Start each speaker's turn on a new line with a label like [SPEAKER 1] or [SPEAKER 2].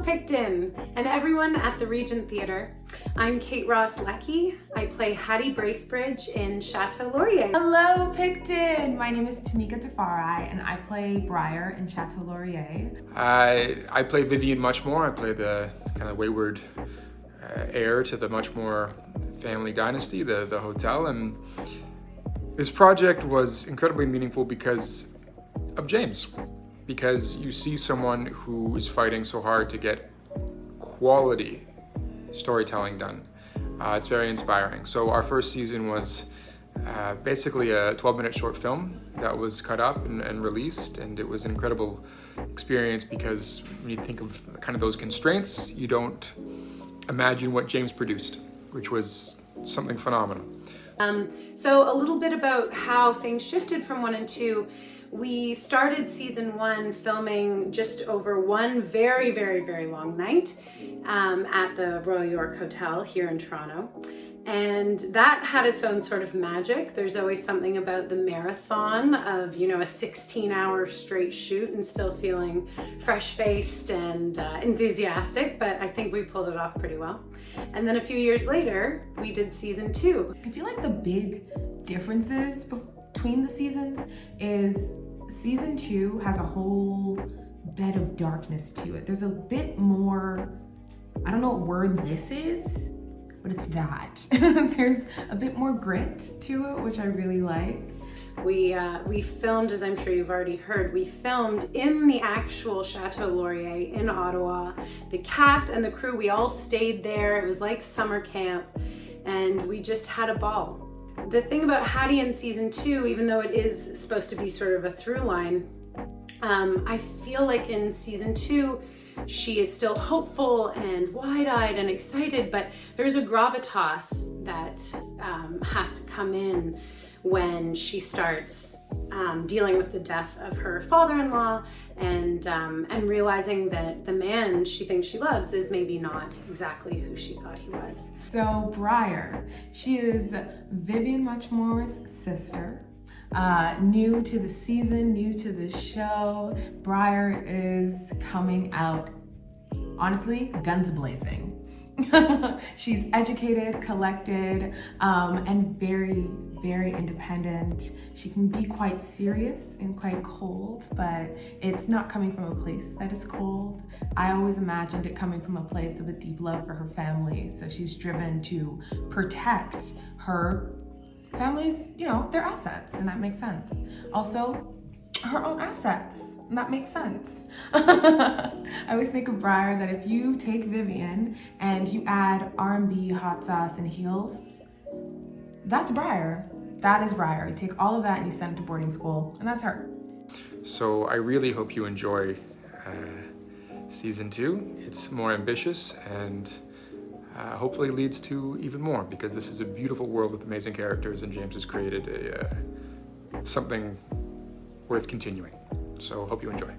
[SPEAKER 1] Picton, and everyone at the Regent Theatre. I'm Kate Ross-Leckie. I play Hattie Bracebridge in Chateau, Laurier.
[SPEAKER 2] Hello, Picton! My name is Tamika Tafari, and I play Briar in Chateau, Laurier.
[SPEAKER 3] I play Vivian Muchmore. I play the kind of wayward heir to the Muchmore family dynasty, the hotel. And this project was incredibly meaningful because of James. Because you see someone who is fighting so hard to get quality storytelling done. It's very inspiring. So our first season was basically a 12-minute short film that was cut up and released, and it was an incredible experience because when you think of kind of those constraints, you don't imagine what James produced, which was something phenomenal.
[SPEAKER 1] So a little bit about how things shifted from 1 and 2. We started season 1 filming just over one very, very, very long night at the Royal York Hotel here in Toronto. And that had its own sort of magic. There's always something about the marathon of, a 16-hour straight shoot and still feeling fresh-faced and enthusiastic, but I think we pulled it off pretty well. And then a few years later, we did season 2.
[SPEAKER 2] I feel like the big differences between the seasons is season 2 has a whole bed of darkness to it. There's a bit more, I don't know what word this is, but it's that. There's a bit more grit to it, which I really like.
[SPEAKER 1] We filmed, as I'm sure you've already heard, we filmed in the actual Chateau Laurier in Ottawa. The cast and the crew, we all stayed there. It was like summer camp, and we just had a ball. The thing about Hattie in season 2, even though it is supposed to be sort of a through line, I feel like in season 2, she is still hopeful and wide-eyed and excited, but there's a gravitas that has to come in when she starts dealing with the death of her father-in-law and realizing that the man she thinks she loves is maybe not exactly who she thought he was.
[SPEAKER 2] So Briar, she is Vivian Muchmore's sister. New to the season, new to the show. Briar is coming out, honestly, guns blazing. She's educated, collected, and very, very independent. She can be quite serious and quite cold, but it's not coming from a place that is cold. I always imagined it coming from a place of a deep love for her family. So she's driven to protect her family's, their assets, and that makes sense. Also, her own assets, and that makes sense. I always think of Briar that if you take Vivian and you add R&B, hot sauce, and heels, that's Briar. That is Briar. You take all of that and you send it to boarding school, and that's her.
[SPEAKER 3] So I really hope you enjoy season 2. It's more ambitious and hopefully leads to even more, because this is a beautiful world with amazing characters, and James has created something worth continuing. So hope you enjoy.